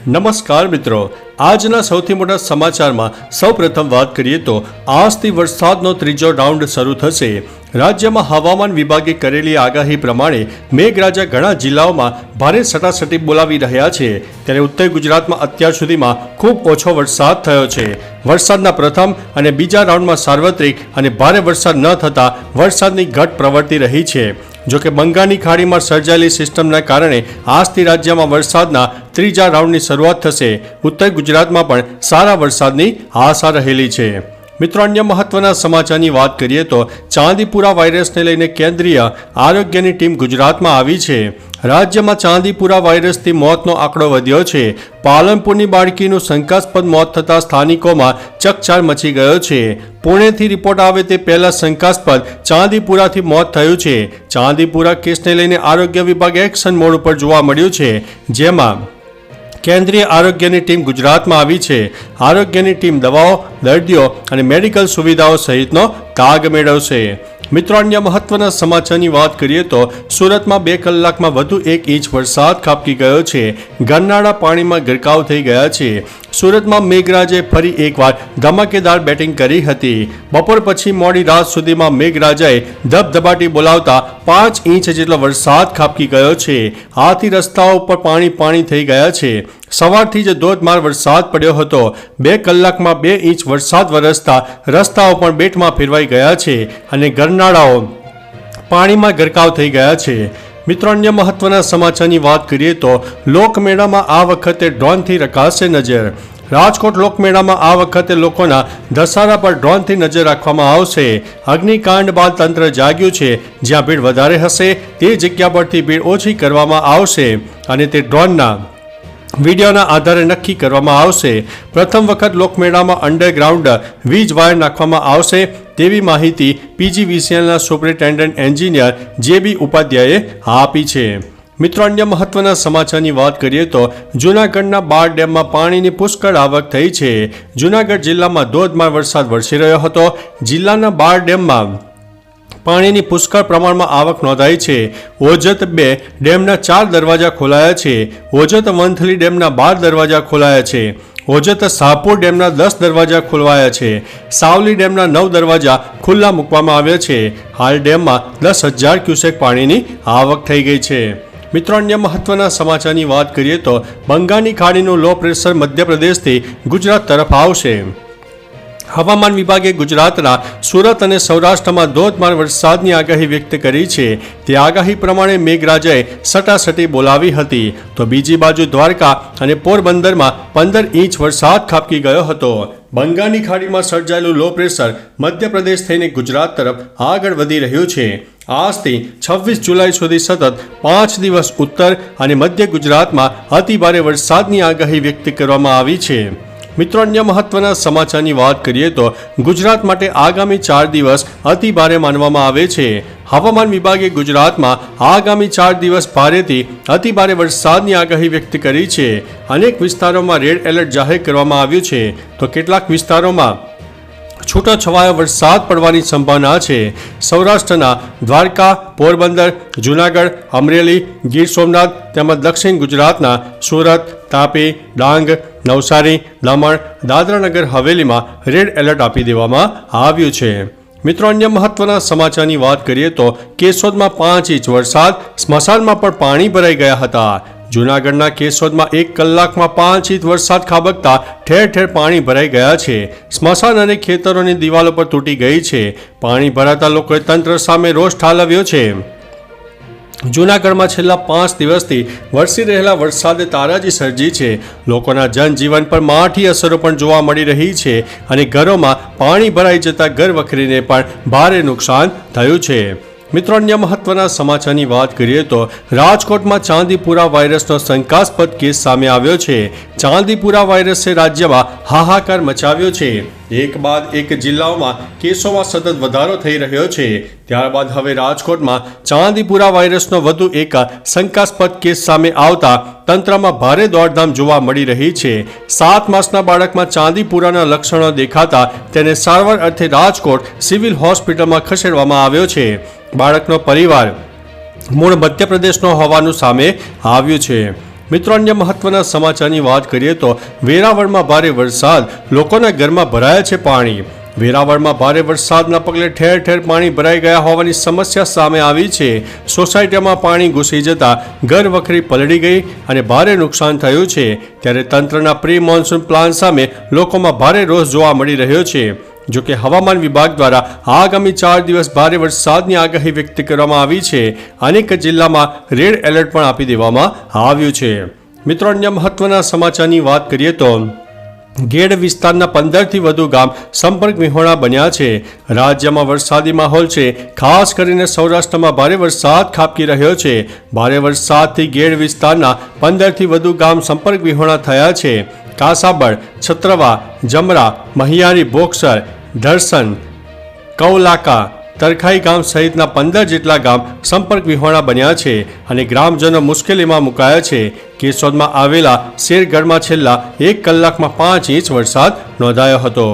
નમસ્કાર મિત્રો, આજના સૌથી મોટા સમાચારમાં સૌપ્રથમ વાત કરીએ તો આજથી વરસાદનો ત્રીજો રાઉન્ડ શરૂ થશે। રાજ્યમાં હવામાન વિભાગે કરેલી આગાહી પ્રમાણે મેઘરાજા ઘણા જિલ્લાઓમાં ભારે સટાસટી બોલાવી રહ્યા છે, ત્યારે ઉત્તર ગુજરાતમાં અત્યાર સુધીમાં ખૂબ ઓછો વરસાદ થયો છે। વરસાદના પ્રથમ અને બીજા રાઉન્ડમાં સાર્વત્રિક અને ભારે વરસાદ ન થતાં વરસાદની ઘટ પ્રવર્તી રહી છે। જોકે બંગાળની ખાડીમાં સર્જાયેલી સિસ્ટમના કારણે આજથી રાજ્યમાં વરસાદના ત્રીજા રાઉન્ડની શરૂઆત થશે। ઉત્તર ગુજરાતમાં પણ સારા વરસાદની આશા રહેલી છે। મિત્રો, અન્ય મહત્વના સમાચારની વાત કરીએ તો ચાંદીપુરા વાયરસને લઈને કેન્દ્રીય આરોગ્યની ટીમ ગુજરાતમાં આવી છે। રાજ્યમાં ચાંદીપુરા વાયરસથી મોતનો આંકડો વધ્યો છે। પાલનપુરની બાળકીનું શંકાસ્પદ મોત થતાં સ્થાનિકોમાં ચકચાર મચી ગયો છે। પુણેથી રિપોર્ટ આવે તે પહેલા શંકાસ્પદ ચાંદીપુરાથી મોત થયું છે। ચાંદીપુરા કેસને લઈને આરોગ્ય વિભાગ એક્શન મોડ ઉપર જોવા મળ્યું છે, જેમાં કેન્દ્રીય આરોગ્યની ટીમ ગુજરાતમાં આવી છે। આરોગ્યની ટીમ દવાઓ, દર્દીઓ અને મેડિકલ સુવિધાઓ સહિતનો તાગ મેળવશે। મિત્રો, અન્ય મહત્વના સમાચારની વાત કરીએ તો સુરતમાં 2 કલાકમાં વધુ 1 ઇંચ વરસાદ ખાબકી ગયો છે। ગરનાળા પાણીમાં ગરકાવ થઈ ગયા છે। સુરતમાં મેઘરાજાએ ફરી એકવાર ધમાકેદાર બેટિંગ કરી હતી। બપોર પછી મોડી રાત સુધીમાં મેઘરાજાએ ધબધબાટી બોલાવતા 5 ઇંચ જેટલો વરસાદ ખાબકી ગયો છે। આથી રસ્તાઓ પર પાણી થઈ ગયા છે। સવારથી જ ધોધમાર વરસાદ પડ્યો હતો। 2 કલાકમાં 2 ઇંચ વરસાદ વરસતા રસ્તાઓ પણ બેટમાં ફેરવાઈ ગયા છે અને ગરનાળાઓ પાણીમાં ગરકાવ થઈ ગયા છે। મિત્રો, અન્ય મહત્વના સમાચારની વાત કરીએ તો લોકમેળામાં આ વખતે ડ્રોનથી રખાશે નજર। રાજકોટ લોકમેળામાં આ વખતે લોકોના ધસારા પર ડ્રોનથી નજર રાખવામાં આવશે। અગ્નિકાંડ બાદ તંત્ર જાગ્યું છે। જ્યાં ભીડ વધારે હશે તે જગ્યા પરથી ભીડ ઓછી કરવામાં આવશે અને તે ડ્રોનના વિડીયોના આધારે નક્કી કરવામાં આવશે। પ્રથમ વખત લોકમેળામાં અંડરગ્રાઉન્ડ વીજ વાયર નાખવામાં આવશે તેવી માહિતી પીજીવીસીએલના સુપરિન્ટેન્ડન્ટ એન્જિનિયર જે.બી. ઉપાધ્યાયે આપી છે। મિત્રો, અન્ય મહત્વના સમાચારની વાત કરીએ તો જૂનાગઢના બાર ડેમમાં પાણીની પુષ્કળ આવક થઈ છે। જૂનાગઢ જિલ્લામાં ધોધમાર વરસાદ વરસી રહ્યો હતો। જિલ્લાના બાર ડેમમાં પાણીની પુષ્કળ પ્રમાણમાં આવક નોંધાઈ છે। ઓજત 2 ડેમના 4 દરવાજા ખોલાયા છે। ઓજત વંથલી ડેમના 12 દરવાજા ખોલાયા છે। ઓજત શાહપુર ડેમના 10 દરવાજા ખોલવાયા છે। સાવલી ડેમના 9 દરવાજા ખુલ્લા મૂકવામાં આવ્યા છે। હાલ ડેમમાં 10,000 ક્યુસેક પાણીની આવક થઈ ગઈ છે। મિત્રો, અન્ય મહત્વના સમાચારની વાત કરીએ તો બંગાળની ખાડીનું લો પ્રેશર મધ્યપ્રદેશથી ગુજરાત તરફ આવશે। હવામાન વિભાગે ગુજરાતના સુરત અને સૌરાષ્ટ્રમાં ધોધમાર વરસાદની આગાહી વ્યક્ત કરી છે। તે આગાહી પ્રમાણે મેઘરાજાએ સટાસટી બોલાવી હતી, તો બીજી બાજુ દ્વારકા અને પોરબંદરમાં 15 ઇંચ વરસાદ ખાબકી ગયો હતો। બંગાળની ખાડીમાં સર્જાયેલું લો પ્રેશર મધ્યપ્રદેશ થઈને ગુજરાત તરફ આગળ વધી રહ્યું છે। આજથી 26 જુલાઈ સુધી સતત 5 દિવસ ઉત્તર અને મધ્ય ગુજરાતમાં અતિભારે વરસાદની આગાહી વ્યક્ત કરવામાં આવી છે। મિત્રો, અન્ય મહત્વના સમાચારની વાત કરીએ તો ગુજરાત માટે આગામી 4 દિવસ અતિ ભારે માનવામાં આવે છે। હવામાન વિભાગે ગુજરાતમાં આગામી 4 દિવસ ભારેથી અતિ ભારે વરસાદની આગાહી વ્યક્ત કરી છે। અનેક વિસ્તારોમાં રેડ એલર્ટ જાહેર કરવામાં આવ્યું છે, તો કેટલાક વિસ્તારોમાં છૂટોછવાયો વરસાદ પડવાની સંભાવના છે। સૌરાષ્ટ્રના દ્વારકા, પોરબંદર, જૂનાગઢ, અમરેલી, ગીર સોમનાથ તેમજ દક્ષિણ ગુજરાતના સુરત, તાપી, ડાંગ, નવસારી, દમણ, દાદરાનગર હવેલીમાં રેડ એલર્ટ આપી દેવામાં આવ્યું છે। મિત્રો, અન્ય મહત્વના સમાચારની વાત કરીએ તો કેશોદમાં 5 ઇંચ વરસાદ, સ્મશાનમાં પણ પાણી ભરાઈ ગયા હતા। જૂનાગઢના કેશોદમાં 1 કલાકમાં 5 ઇંચ વરસાદ ખાબકતા ઠેર ઠેર પાણી ભરાઈ ગયા છે। સ્મશાન અને ખેતરોની દિવાલો પર તૂટી ગઈ છે। પાણી ભરાતા લોકોએ તંત્ર સામે રોષ ઠાલવ્યો છે। જૂનાગઢમાં છેલ્લા 5 દિવસથી વરસી રહેલા વરસાદે તારાજી સર્જી છે। લોકોના જનજીવન પર માઠી અસરો પણ જોવા મળી રહી છે અને ઘરોમાં પાણી ભરાઈ જતા ઘર વખરીને પણ ભારે નુકસાન થયું છે। મિત્રો, અન્ય મહત્વના સમાચારની વાત કરીએ તો રાજકોટમાં ચાંદીપુરા વાયરસનો શંકાસ્પદ કેસ સામે આવ્યો છે। ચાંદીપુરા વાયરસે રાજ્યમાં હાહાકાર મચાવ્યો છે। એક બાદ એક જિલ્લાઓમાં કેસોમાં સતત વધારો થઈ રહ્યો છે। ત્યારબાદ હવે રાજકોટમાં ચાંદીપુરા વાયરસનો વધુ એક શંકાસ્પદ કેસ સામે આવતા તંત્રમાં ભારે દોડધામ જોવા મળી રહી છે। 7 માસના બાળકમાં ચાંદીપુરાના લક્ષણો દેખાતા તેને સારવાર અર્થે રાજકોટ સિવિલ હોસ્પિટલમાં ખસેડવામાં આવ્યો છે। બાળકનો પરિવાર મૂળ મધ્યપ્રદેશનો હોવાનું સામે આવ્યું છે। મિત્રો, અન્ય મહત્વના સમાચારની વાત કરીએ તો વેરાવળમાં ભારે વરસાદ, લોકોના ઘરમાં ભરાયા છે પાણી. વેરાવળમાં ભારે વરસાદના પગલે ઠેર ઠેર પાણી ભરાઈ ગયા હોવાની સમસ્યા સામે આવી છે. સોસાયટીમાં પાણી ઘૂસી જતા ઘર વખરી પલળી ગઈ અને ભારે નુકસાન થયું છે. ત્યારે તંત્રના પ્રી મોન્સૂન પ્લાન સામે લોકોમાં ભારે રોષ જોવા મળી રહ્યો છે. જો કે હવામાન વિભાગ દ્વારા આગામી 4 દિવસ ભારે વરસાદની આગાહી વ્યક્ત કરવામાં આવી છે. અનેક જિલ્લામાં રેડ એલર્ટ પણ આપી દેવામાં આવ્યું છે. મિત્રો, અન્ય મહત્વના સમાચારની વાત કરીએ તો ગેડ વિસ્તારના 15થી વધુ ગામ સંપર્ક વિહોણા બન્યા છે. રાજ્યમાં વરસાદી માહોલ છે. ખાસ કરીને સૌરાષ્ટ્રમાં ભારે વરસાદ ખાબકી રહ્યો છે. ભારે વરસાદથી ગેડ વિસ્તારના 15થી વધુ ગામ સંપર્ક વિહોણા થયા છે. કાસાબડ, છત્રવા, જમરા, મહિયારી, બોક્સર, ઢરસન, કૌલાકા, તરખાઈ ગામ સહિતના 15 જેટલા ગામ સંપર્ક વિહોણા બન્યા છે અને ગ્રામજનો મુશ્કેલીમાં મુકાયા છે. કેશોદમાં આવેલા શેરગઢમાં છેલ્લા 1 કલાકમાં 5 ઇંચ વરસાદ નોંધાયો હતો.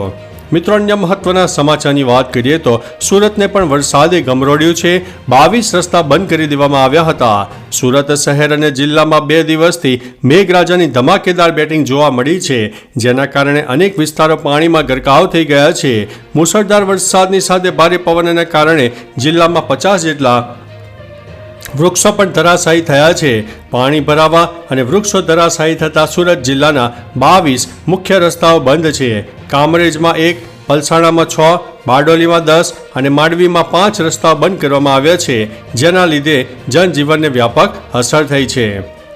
મિત્રો, અન્ય મહત્વના સમાચારની વાત કરીએ તો સુરતને પણ વરસાદે ગમરોડ્યું છે. 22 રસ્તા બંધ કરી દેવામાં આવ્યા હતા. સુરત શહેર અને જિલ્લામાં 2 દિવસથી મેઘરાજાની ધમાકેદાર બેટિંગ જોવા મળી છે, જેના કારણે અનેક વિસ્તારો પાણીમાં ગરકાવ થઈ ગયા છે. મુશળધાર વરસાદની સાથે ભારે પવનના કારણે જિલ્લામાં 50 જેટલા વૃક્ષો પણ ધરાશાયી થયા છે. પાણી ભરાવા અને વૃક્ષો ધરાશાયી થતા સુરત જિલ્લાના 22 મુખ્ય રસ્તાઓ બંધ છે. કામરેજમાં 1, પલસાણામાં 6, બારડોલીમાં 10 અને માંડવીમાં 5 રસ્તાઓ બંધ કરવામાં આવ્યા છે, જેના લીધે જનજીવનને વ્યાપક અસર થઈ છે.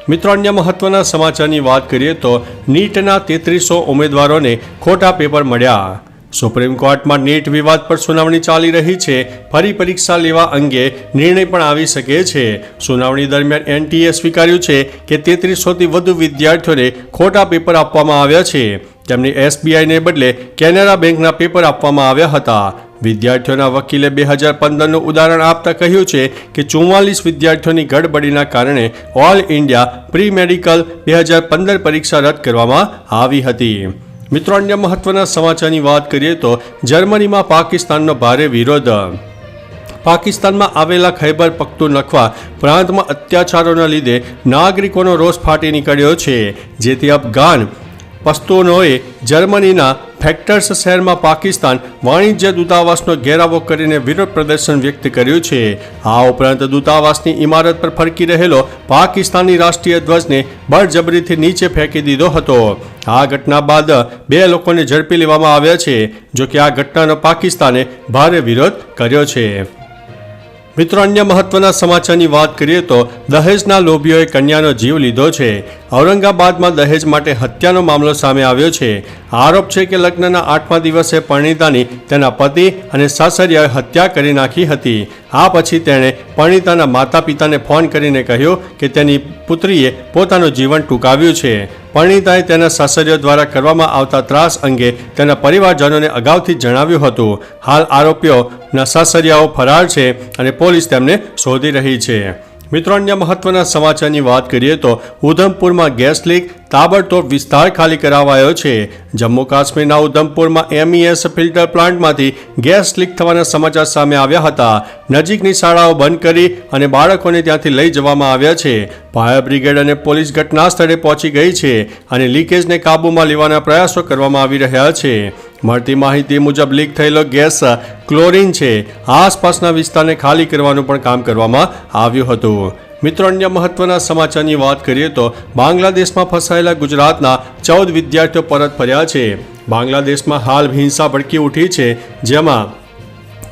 મિત્રો, અન્ય મહત્વના સમાચારની વાત કરીએ તો નીટના 3300 ઉમેદવારોને ખોટા પેપર મળ્યા. સુપ્રીમ કોર્ટમાં નીટ વિવાદ પર સુનાવણી ચાલી રહી છે. ફરી પરીક્ષા લેવા અંગે નિર્ણય પણ આવી શકે છે. સુનાવણી દરમિયાન એનટીએ સ્વીકાર્યું છે કે 3300થી વધુ વિદ્યાર્થીઓને ખોટા પેપર આપવામાં આવ્યા છે. તેમને એસબીઆઈને બદલે કેનેરા બેંકના પેપર આપવામાં આવ્યા હતા. વિદ્યાર્થીઓના વકીલે 2015નું ઉદાહરણ આપતા કહ્યું છે કે 44 વિદ્યાર્થીઓની ગડબડીના કારણે ઓલ ઇન્ડિયા પ્રી મેડિકલ 2015 પરીક્ષા રદ કરવામાં આવી હતી. મિત્રો, અન્ય મહત્વના સમાચારની વાત કરીએ તો જર્મનીમાં પાકિસ્તાનનો ભારે વિરોધ. પાકિસ્તાનમાં આવેલા ખૈબર પખ્તુનખ્વા પ્રાંતમાં અત્યાચારોના લીધે નાગરિકોનો રોષ ફાટી નીકળ્યો છે, જેથી અફઘાન પશ્તુનોએ જર્મનીના ફેક્ટર્સ શહેરમાં પાકિસ્તાન વાણિજ્ય દૂતાવાસનો ઘેરાવો કરીને વિરોધ પ્રદર્શન વ્યક્ત કર્યું છે. આ ઉપરાંત દૂતાવાસની ઇમારત પર ફરકી રહેલો પાકિસ્તાની રાષ્ટ્રીય ધ્વજને બળજબરીથી નીચે ફેંકી દીધો હતો. આ ઘટના બાદ 2 લોકોને ઝડપી લેવામાં આવ્યા છે. જો કે આ ઘટનાનો પાકિસ્તાને ભારે વિરોધ કર્યો છે. મિત્રો, અન્ય મહત્વના સમાચારની વાત કરીએ તો દહેજના લોભીઓએ કન્યાનો જીવ લીધો છે. ઔરંગાબાદમાં દહેજ માટે હત્યાનો મામલો સામે આવ્યો છે. આરોપ છે કે લગ્નના 8મા દિવસે પરણિતાની તેના પતિ અને સાસરિયાએ હત્યા કરી નાખી હતી. આ પછી તેણે પરણિતાના માતા પિતાને ફોન કરીને કહ્યું કે તેની પુત્રીએ પોતાનું જીવન ટૂંકાવ્યું છે. પરણિતાએ તેના સાસરીઓ દ્વારા કરવામાં આવતા ત્રાસ અંગે તેના પરિવારજનોને અગાઉથી જણાવ્યું હતું. હાલ આરોપીઓના સાસરિયાઓ ફરાર છે અને પોલીસ તેમને શોધી રહી છે. મિત્રો, અન્ય મહત્વના સમાચારની વાત કરીએ તો ઉધમપુરમાં ગેસ લીક, તાબડતોડ વિસ્તાર ખાલી કરાવાયો છે. જમ્મુ કાશ્મીરના ઉધમપુરમાં MES ફિલ્ટર પ્લાન્ટમાંથી ગેસ લીક થવાના સમાચાર સામે આવ્યા હતા. નજીકની શાળાઓ બંધ કરી અને બાળકોને ત્યાંથી લઈ જવામાં આવ્યા છે. ફાયર બ્રિગેડ અને પોલીસ ઘટના સ્થળે પહોંચી ગઈ છે અને લીકેજને કાબૂમાં લેવાના પ્રયાસો કરવામાં આવી રહ્યા છે. મળતી માહિતી મુજબ લીક થયેલો ગેસ ક્લોરીન છે. આસપાસના વિસ્તારને ખાલી કરવાનું પણ કામ કરવામાં આવ્યું હતું. મિત્રો, અન્ય મહત્વના સમાચારની વાત કરીએ તો બાંગ્લાદેશમાં ફસાયેલા ગુજરાતના 14 વિદ્યાર્થીઓ પરત ફર્યા છે. બાંગ્લાદેશમાં હાલ હિંસા ભડકી ઉઠી છે, જેમાં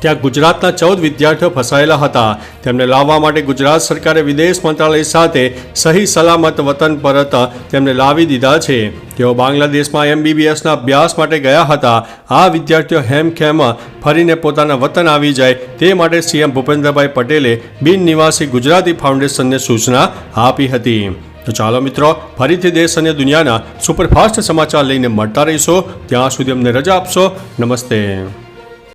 ત્યાં ગુજરાતના 14 વિદ્યાર્થીઓ ફસાયેલા હતા. તેમને લાવવા માટે ગુજરાત સરકારે વિદેશ મંત્રાલય સાથે સહી સલામત વતન પરત તેમને લાવી દીધા છે. તેઓ બાંગ્લાદેશમાં MBBSના અભ્યાસ માટે ગયા હતા. આ વિદ્યાર્થીઓ હેમખેમ ફરીને પોતાના વતન આવી જાય તે માટે CM ભૂપેન્દ્રભાઈ પટેલે બિન નિવાસી ગુજરાતી ફાઉન્ડેશનને સૂચના આપી હતી. તો ચાલો મિત્રો, ફરીથી દેશ અને દુનિયાના સુપરફાસ્ટ સમાચાર લઈને મળતા રહીશો. ત્યાં સુધી અમને રજા આપશો. નમસ્તે.